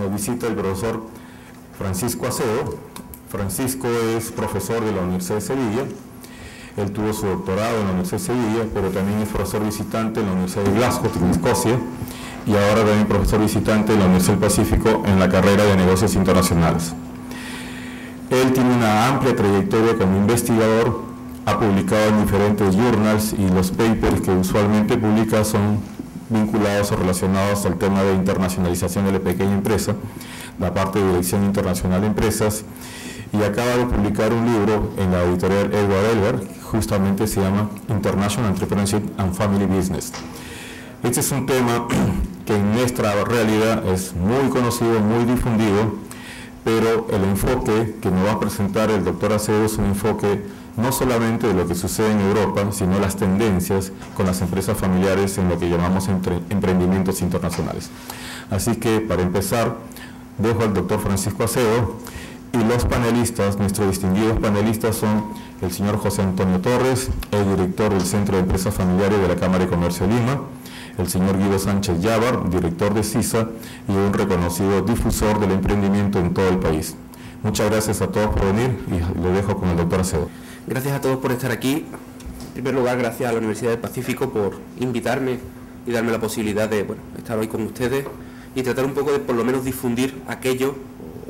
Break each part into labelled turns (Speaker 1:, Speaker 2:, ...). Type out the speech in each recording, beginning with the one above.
Speaker 1: nos visita el profesor Francisco Acedo. Francisco es profesor de la Universidad de Sevilla. Él tuvo su doctorado en la Universidad de Sevilla, pero también es profesor visitante en la Universidad de Glasgow, en Escocia, y ahora también profesor visitante en la Universidad del Pacífico en la carrera de Negocios Internacionales. Él tiene una amplia trayectoria como investigador, ha publicado en diferentes journals y los papers que usualmente publica son vinculados o relacionados al tema de internacionalización de la pequeña empresa, la parte de dirección internacional de empresas, y acaba de publicar un libro en la editorial Edward Elgar, justamente se llama International Entrepreneurship and Family Business. Este es un tema que en nuestra realidad es muy conocido, muy difundido, pero el enfoque que nos va a presentar el doctor Acedo es un enfoque no solamente de lo que sucede en Europa, sino las tendencias con las empresas familiares en lo que llamamos emprendimientos internacionales. Así que, para empezar, dejo al doctor Francisco Acedo, y los panelistas, nuestros distinguidos panelistas son el señor José Antonio Torres, el director del Centro de Empresas Familiares de la Cámara de Comercio de Lima, el señor Guido Sánchez Llávar, director de CISA y un reconocido difusor del emprendimiento en todo el país. Muchas gracias a todos por venir y lo dejo con el doctor Acedo.
Speaker 2: Gracias a todos por estar aquí. En primer lugar, gracias a la Universidad del Pacífico por invitarme y darme la posibilidad de estar hoy con ustedes y tratar un poco de por lo menos difundir aquello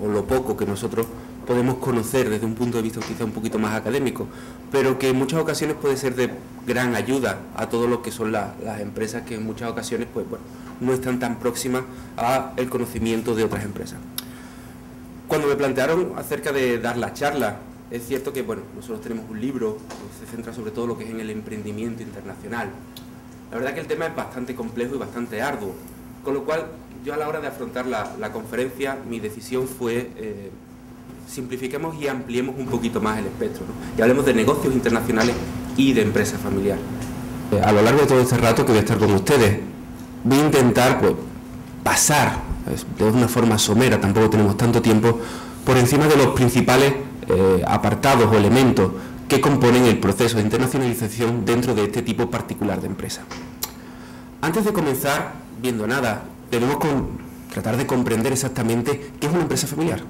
Speaker 2: o lo poco que nosotros podemos conocer desde un punto de vista quizá un poquito más académico, pero que en muchas ocasiones puede ser de gran ayuda a todo lo que son las empresas que en muchas ocasiones no están tan próximas al conocimiento de otras empresas. Cuando me plantearon acerca de dar la charla, es cierto que nosotros tenemos un libro que se centra sobre todo lo que es en el emprendimiento internacional. La verdad que el tema es bastante complejo y bastante arduo, con lo cual yo a la hora de afrontar la conferencia, mi decisión fue simplifiquemos y ampliemos un poquito más el espectro, ¿no? Y hablemos de negocios internacionales y de empresa familiar. A lo largo de todo este rato que voy a estar con ustedes, voy a intentar pasar de una forma somera, tampoco tenemos tanto tiempo, por encima de los principales apartados o elementos que componen el proceso de internacionalización dentro de este tipo particular de empresa. Antes de comenzar, viendo nada, debemos tratar de comprender exactamente qué es una empresa familiar.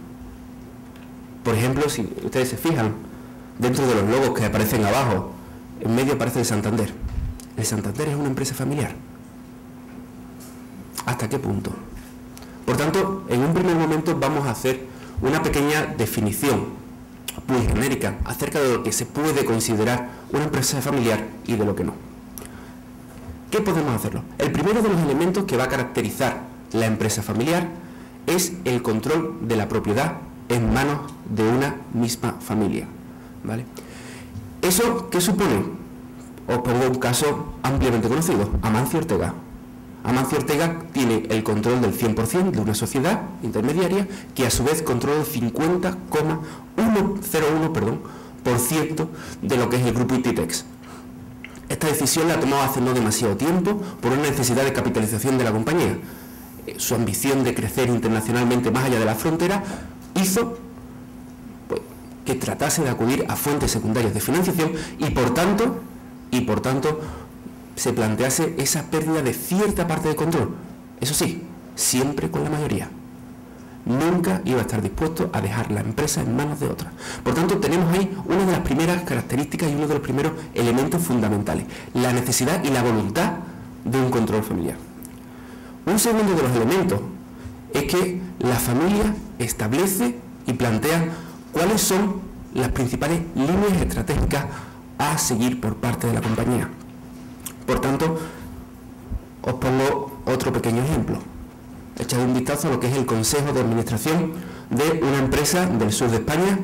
Speaker 2: Por ejemplo, si ustedes se fijan, dentro de los logos que aparecen abajo, en medio aparece el Santander. ¿El Santander es una empresa familiar? ¿Hasta qué punto? Por tanto, en un primer momento vamos a hacer una pequeña definición muy genérica acerca de lo que se puede considerar una empresa familiar y de lo que no. ¿Qué podemos hacerlo? El primero de los elementos que va a caracterizar la empresa familiar es el control de la propiedad en manos de una misma familia, ¿vale? ¿Eso qué supone? Os pongo un caso ampliamente conocido, Amancio Ortega. Amancio Ortega tiene el control del 100% de una sociedad intermediaria que a su vez controla el 50,101% de lo que es el grupo Inditex. Esta decisión la ha tomado hace no demasiado tiempo por una necesidad de capitalización de la compañía. Su ambición de crecer internacionalmente más allá de la frontera hizo que tratase de acudir a fuentes secundarias de financiación y por tanto se plantease esa pérdida de cierta parte de control. Eso sí, siempre con la mayoría. Nunca iba a estar dispuesto a dejar la empresa en manos de otra. Por tanto, tenemos ahí una de las primeras características y uno de los primeros elementos fundamentales, la necesidad y la voluntad de un control familiar. Un segundo de los elementos es que la familia establece y plantea cuáles son las principales líneas estratégicas a seguir por parte de la compañía. Por tanto, os pongo otro pequeño ejemplo. Echad un vistazo a lo que es el Consejo de Administración de una empresa del sur de España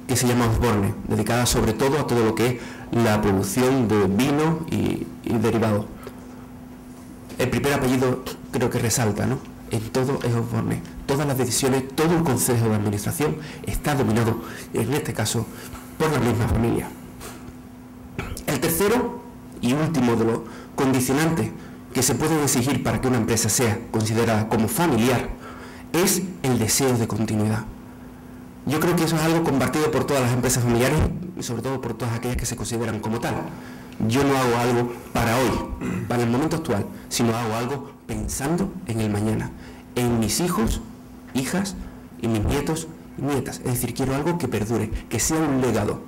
Speaker 2: que se llama Osborne, dedicada sobre todo a todo lo que es la producción de vino y derivados. El primer apellido creo que resalta, ¿no? En todo es Osborne. Todas las decisiones, todo el Consejo de Administración está dominado, en este caso, por la misma familia. El tercero y último de los condicionantes que se pueden exigir para que una empresa sea considerada como familiar es el deseo de continuidad. Yo creo que eso es algo compartido por todas las empresas familiares y sobre todo por todas aquellas que se consideran como tal. Yo no hago algo para hoy, para el momento actual, sino hago algo pensando en el mañana, en mis hijos hijas y mis nietos y nietas. Es decir, quiero algo que perdure, que sea un legado.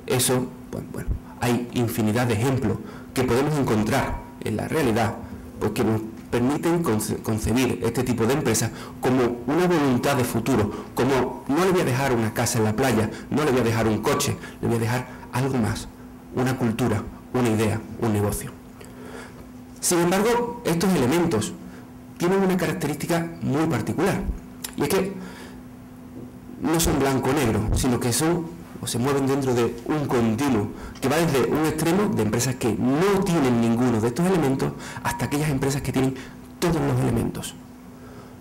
Speaker 2: Eso, bueno, hay infinidad de ejemplos que podemos encontrar en la realidad, pues que nos permiten concebir este tipo de empresas como una voluntad de futuro, como no le voy a dejar una casa en la playa, no le voy a dejar un coche, le voy a dejar algo más, una cultura, una idea, un negocio. Sin embargo, estos elementos tienen una característica muy particular, y es que no son blanco o negro, sino que son o se mueven dentro de un continuo que va desde un extremo de empresas que no tienen ninguno de estos elementos hasta aquellas empresas que tienen todos los elementos.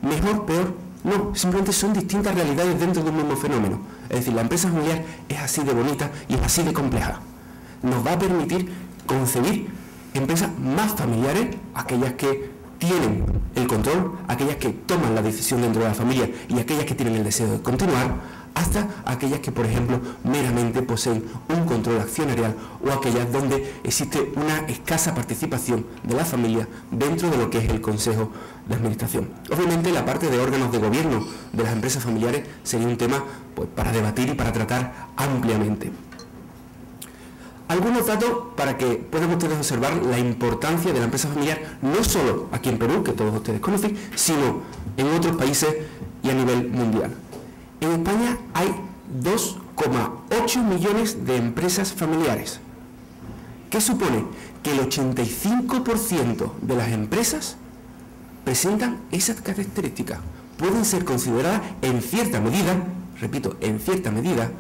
Speaker 2: Mejor, peor, no, simplemente son distintas realidades dentro de un mismo fenómeno. Es decir, la empresa familiar es así de bonita y es así de compleja. Nos va a permitir concebir empresas más familiares, aquellas que tienen el control, aquellas que toman la decisión dentro de la familia y aquellas que tienen el deseo de continuar, hasta aquellas que, por ejemplo, meramente poseen un control accionarial o aquellas donde existe una escasa participación de la familia dentro de lo que es el Consejo de Administración. Obviamente, la parte de órganos de gobierno de las empresas familiares sería un tema pues, para debatir y para tratar ampliamente. Algunos datos para que puedan ustedes observar la importancia de la empresa familiar, no solo aquí en Perú, que todos ustedes conocen, sino en otros países y a nivel mundial. En España hay 2,8 millones de empresas familiares, que supone que el 85% de las empresas presentan esas características. Pueden ser consideradas en cierta medida, repito, en cierta medida,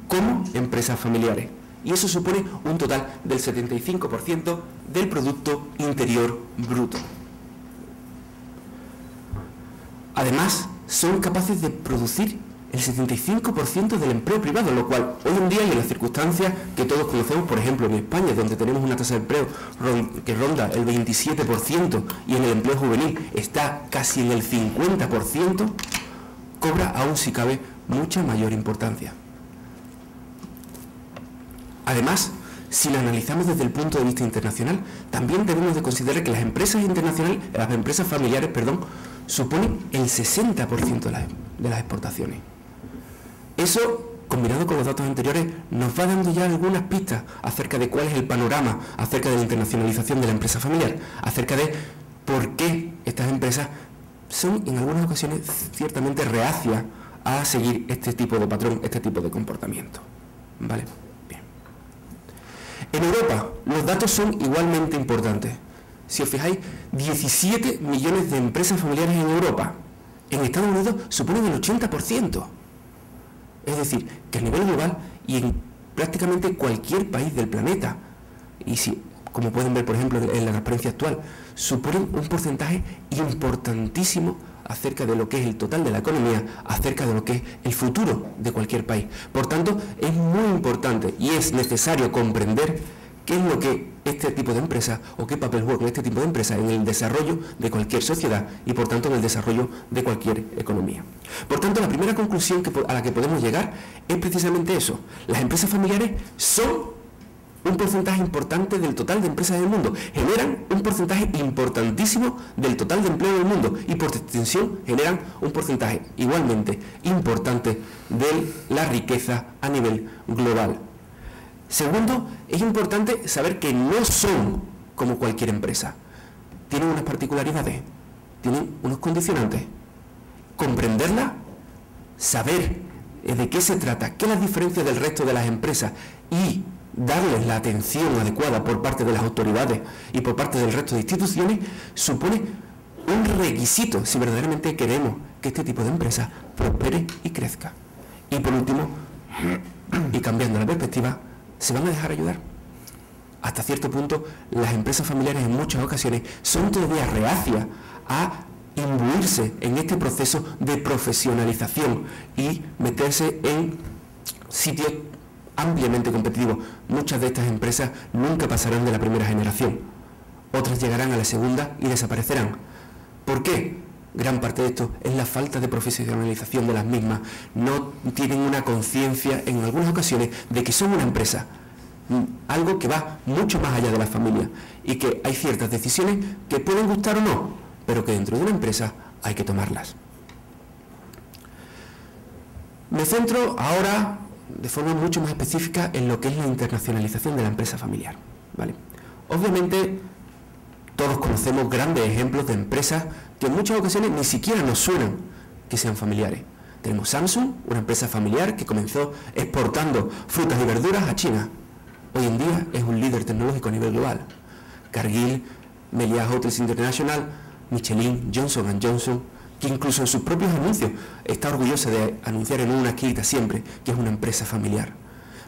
Speaker 2: como empresas familiares. Y eso supone un total del 75% del Producto Interior Bruto. Además, son capaces de producir el 75% del empleo privado, lo cual hoy en día y en las circunstancias que todos conocemos, por ejemplo en España, donde tenemos una tasa de empleo que ronda el 27% y en el empleo juvenil está casi en el 50%, cobra aún si cabe mucha mayor importancia. Además, si lo analizamos desde el punto de vista internacional, también debemos de considerar que las empresas internacionales, las empresas familiares, suponen el 60% de las exportaciones. Eso, combinado con los datos anteriores, nos va dando ya algunas pistas acerca de cuál es el panorama, acerca de la internacionalización de la empresa familiar, acerca de por qué estas empresas son en algunas ocasiones ciertamente reacias a seguir este tipo de patrón, este tipo de comportamiento. ¿Vale? Bien. En Europa, los datos son igualmente importantes. Si os fijáis, 17 millones de empresas familiares en Europa. En Estados Unidos suponen el 80%. Es decir, que a nivel global y en prácticamente cualquier país del planeta, y si, como pueden ver por ejemplo en la transparencia actual, suponen un porcentaje importantísimo acerca de lo que es el total de la economía, acerca de lo que es el futuro de cualquier país. Por tanto, es muy importante y es necesario comprender qué es lo que este tipo de empresa o qué papel juega este tipo de empresa en el desarrollo de cualquier sociedad y por tanto en el desarrollo de cualquier economía. Por tanto, la primera conclusión a la que podemos llegar es precisamente eso. Las empresas familiares son un porcentaje importante del total de empresas del mundo, generan un porcentaje importantísimo del total de empleo del mundo y por extensión generan un porcentaje igualmente importante de la riqueza a nivel global. Segundo, es importante saber que no son como cualquier empresa. Tienen unas particularidades, tienen unos condicionantes. Comprenderla, saber de qué se trata, qué es la diferencia del resto de las empresas y darles la atención adecuada por parte de las autoridades y por parte del resto de instituciones, supone un requisito si verdaderamente queremos que este tipo de empresa prospere y crezca. Y por último, y cambiando la perspectiva, se van a dejar ayudar. Hasta cierto punto, las empresas familiares en muchas ocasiones son todavía reacias a imbuirse en este proceso de profesionalización y meterse en sitios ampliamente competitivos. Muchas de estas empresas nunca pasarán de la primera generación. Otras llegarán a la segunda y desaparecerán. ¿Por qué? Gran parte de esto es la falta de profesionalización de las mismas. No tienen una conciencia en algunas ocasiones de que son una empresa, algo que va mucho más allá de la familia y que hay ciertas decisiones que pueden gustar o no, pero que dentro de una empresa hay que tomarlas. Me centro ahora de forma mucho más específica en lo que es la internacionalización de la empresa familiar, ¿vale? Obviamente todos conocemos grandes ejemplos de empresas que en muchas ocasiones ni siquiera nos suenan que sean familiares. Tenemos Samsung, una empresa familiar que comenzó exportando frutas y verduras a China. Hoy en día es un líder tecnológico a nivel global. Cargill, Meliá Hotels International, Michelin, Johnson & Johnson, que incluso en sus propios anuncios está orgullosa de anunciar en una esquinita siempre que es una empresa familiar.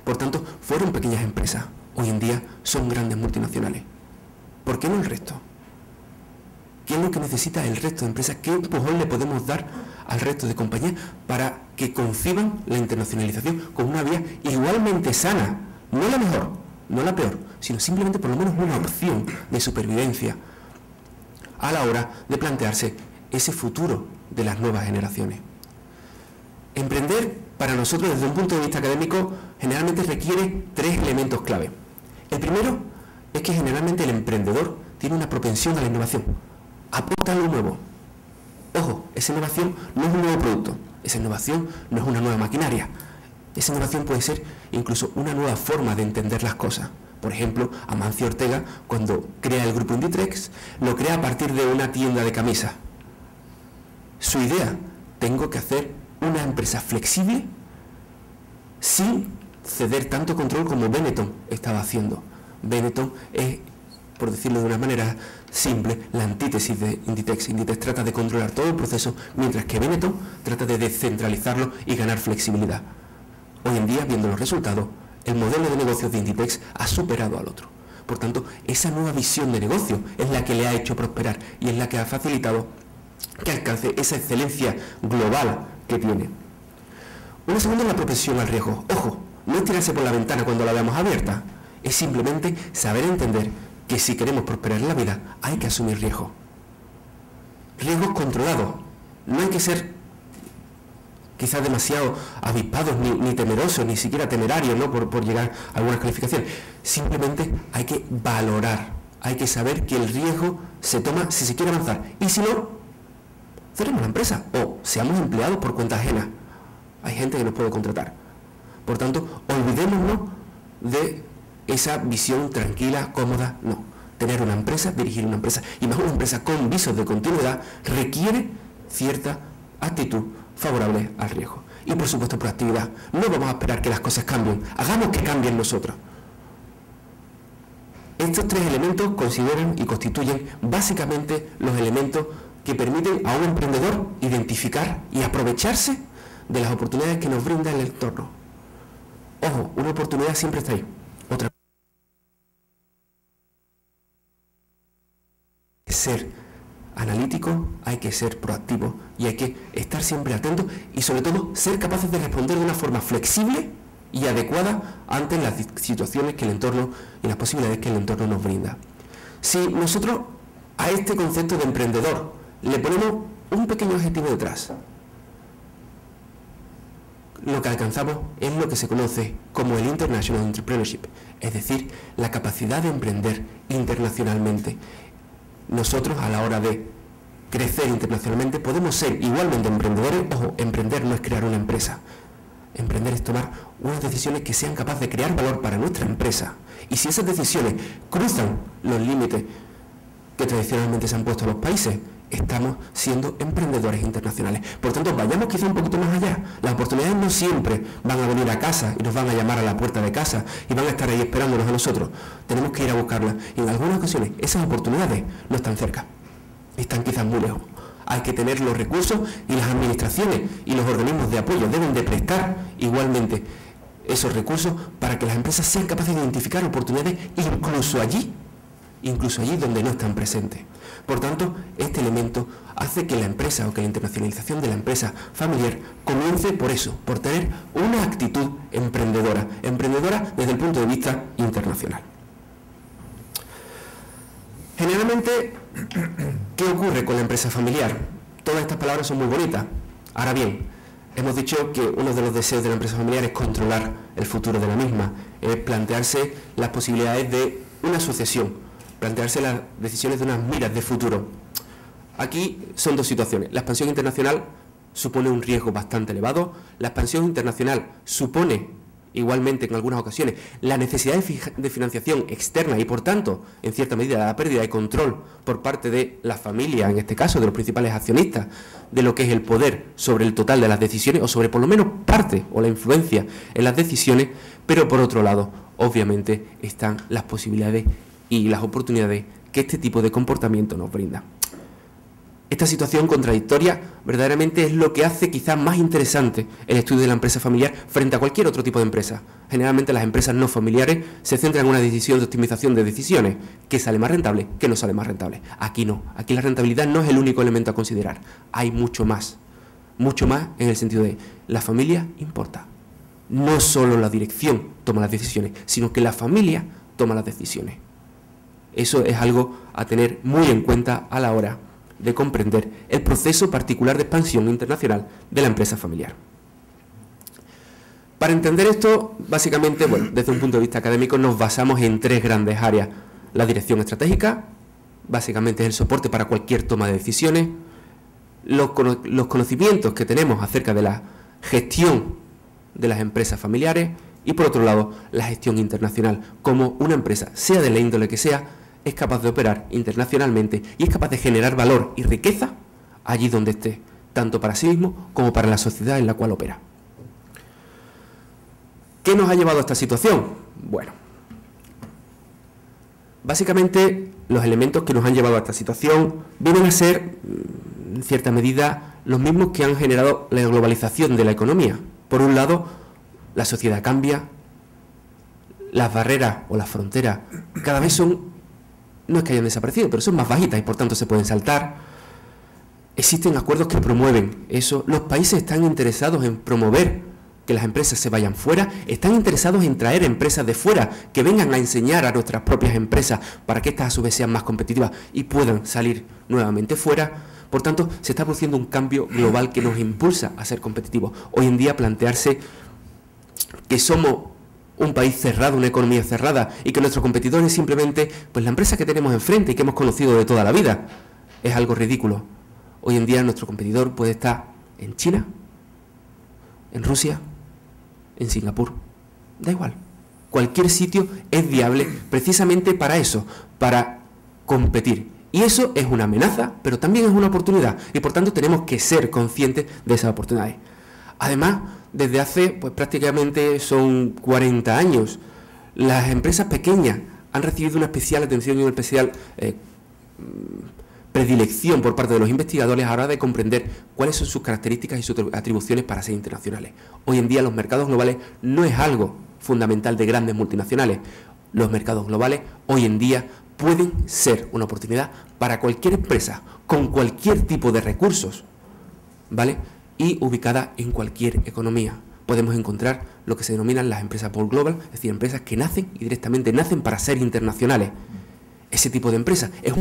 Speaker 2: Por tanto, fueron pequeñas empresas. Hoy en día son grandes multinacionales. ¿Por qué no el resto? ¿Qué es lo que necesita el resto de empresas? ¿Qué empujón le podemos dar al resto de compañías para que conciban la internacionalización como una vía igualmente sana? No la mejor, no la peor, sino simplemente por lo menos una opción de supervivencia a la hora de plantearse ese futuro de las nuevas generaciones. Emprender, para nosotros desde un punto de vista académico, generalmente requiere 3 elementos clave. El primero es que generalmente el emprendedor tiene una propensión a la innovación, aporta algo nuevo. Ojo, esa innovación no es un nuevo producto, esa innovación no es una nueva maquinaria, esa innovación puede ser incluso una nueva forma de entender las cosas. Por ejemplo, Amancio Ortega, cuando crea el grupo Inditex, lo crea a partir de una tienda de camisas. Su idea, tengo que hacer una empresa flexible sin ceder tanto control como Benetton estaba haciendo. Benetton es, por decirlo de una manera simple, la antítesis de Inditex. Inditex trata de controlar todo el proceso, mientras que Benetton trata de descentralizarlo y ganar flexibilidad. Hoy en día, viendo los resultados, el modelo de negocios de Inditex ha superado al otro. Por tanto, esa nueva visión de negocio es la que le ha hecho prosperar y es la que ha facilitado que alcance esa excelencia global que tiene. Una segunda es la propensión al riesgo. Ojo, no es tirarse por la ventana cuando la veamos abierta, es simplemente saber entender que si queremos prosperar en la vida hay que asumir riesgos. Riesgos controlados. No hay que ser quizás demasiado avispados, ni temerosos, ni siquiera temerarios, ¿no? por llegar a algunas calificaciones. Simplemente hay que valorar, hay que saber que el riesgo se toma si se quiere avanzar. Y si no, cerremos la empresa o seamos empleados por cuenta ajena. Hay gente que nos puede contratar. Por tanto, olvidémonos de esa visión tranquila, cómoda, no. Tener una empresa, dirigir una empresa, y más una empresa con visos de continuidad, requiere cierta actitud favorable al riesgo. Y por supuesto proactividad. No vamos a esperar que las cosas cambien, hagamos que cambien nosotros. Estos 3 elementos consideran y constituyen básicamente los elementos que permiten a un emprendedor identificar y aprovecharse de las oportunidades que nos brinda el entorno. Ojo, una oportunidad siempre está ahí. Otra es ser analítico, hay que ser proactivo y hay que estar siempre atento y sobre todo ser capaces de responder de una forma flexible y adecuada ante las situaciones que el entorno y las posibilidades que el entorno nos brinda. Si nosotros a este concepto de emprendedor le ponemos un pequeño objetivo detrás, lo que alcanzamos es lo que se conoce como el International Entrepreneurship, es decir, la capacidad de emprender internacionalmente. Nosotros, a la hora de crecer internacionalmente, podemos ser igualmente emprendedores. Ojo, emprender no es crear una empresa. Emprender es tomar unas decisiones que sean capaces de crear valor para nuestra empresa. Y si esas decisiones cruzan los límites que tradicionalmente se han puesto a los países, estamos siendo emprendedores internacionales. Por tanto, vayamos quizá un poquito más allá. Las oportunidades no siempre van a venir a casa y nos van a llamar a la puerta de casa y van a estar ahí esperándonos a nosotros. Tenemos que ir a buscarlas. Y en algunas ocasiones esas oportunidades no están cerca, están quizás muy lejos. Hay que tener los recursos y las administraciones y los organismos de apoyo deben de prestar igualmente esos recursos para que las empresas sean capaces de identificar oportunidades incluso allí donde no están presentes. Por tanto, este elemento hace que la empresa o que la internacionalización de la empresa familiar comience por eso, por tener una actitud emprendedora desde el punto de vista internacional. Generalmente, ¿qué ocurre con la empresa familiar? Todas estas palabras son muy bonitas. Ahora bien, hemos dicho que uno de los deseos de la empresa familiar es controlar el futuro de la misma, es plantearse las posibilidades de una sucesión, plantearse las decisiones de unas miras de futuro. Aquí son 2 situaciones. La expansión internacional supone un riesgo bastante elevado. La expansión internacional supone, igualmente en algunas ocasiones, la necesidad de financiación externa y, por tanto, en cierta medida, la pérdida de control por parte de la familia, en este caso, de los principales accionistas, de lo que es el poder sobre el total de las decisiones, o sobre por lo menos parte o la influencia en las decisiones. Pero, por otro lado, obviamente, están las posibilidades y las oportunidades que este tipo de comportamiento nos brinda. Esta situación contradictoria verdaderamente es lo que hace quizás más interesante el estudio de la empresa familiar frente a cualquier otro tipo de empresa. Generalmente las empresas no familiares se centran en una decisión de optimización de decisiones, qué sale más rentable, qué no sale más rentable. Aquí no, aquí la rentabilidad no es el único elemento a considerar, hay mucho más en el sentido de la familia importa. No solo la dirección toma las decisiones, sino que la familia toma las decisiones. Eso es algo a tener muy en cuenta a la hora de comprender el proceso particular de expansión internacional de la empresa familiar. Para entender esto, básicamente, desde un punto de vista académico, nos basamos en tres grandes áreas. La dirección estratégica, básicamente es el soporte para cualquier toma de decisiones. Los conocimientos que tenemos acerca de la gestión de las empresas familiares. Y por otro lado, la gestión internacional, como una empresa, sea de la índole que sea, es capaz de operar internacionalmente y es capaz de generar valor y riqueza allí donde esté, tanto para sí mismo como para la sociedad en la cual opera. ¿Qué nos ha llevado a esta situación? Bueno, básicamente los elementos que nos han llevado a esta situación vienen a ser, en cierta medida, los mismos que han generado la globalización de la economía. Por un lado, la sociedad cambia, las barreras o las fronteras cada vez son, no es que hayan desaparecido, pero son más bajitas y por tanto se pueden saltar. Existen acuerdos que promueven eso. Los países están interesados en promover que las empresas se vayan fuera, están interesados en traer empresas de fuera que vengan a enseñar a nuestras propias empresas para que estas a su vez sean más competitivas y puedan salir nuevamente fuera. Por tanto, se está produciendo un cambio global que nos impulsa a ser competitivos. Hoy en día plantearse que somos un país cerrado, una economía cerrada, y que nuestro competidor es simplemente pues la empresa que tenemos enfrente y que hemos conocido de toda la vida, es algo ridículo. Hoy en día nuestro competidor puede estar en China, en Rusia, en Singapur, da igual. Cualquier sitio es viable precisamente para eso, para competir. Y eso es una amenaza, pero también es una oportunidad, y por tanto tenemos que ser conscientes de esas oportunidades. Además, desde hace prácticamente son 40 años, las empresas pequeñas han recibido una especial atención y una especial predilección por parte de los investigadores a la hora de comprender cuáles son sus características y sus atribuciones para ser internacionales. Hoy en día los mercados globales no es algo fundamental de grandes multinacionales. Los mercados globales hoy en día pueden ser una oportunidad para cualquier empresa con cualquier tipo de recursos, ¿vale? Y ubicada en cualquier economía. Podemos encontrar lo que se denominan las empresas Pole Global, es decir, empresas que nacen y directamente nacen para ser internacionales. Ese tipo de empresas es un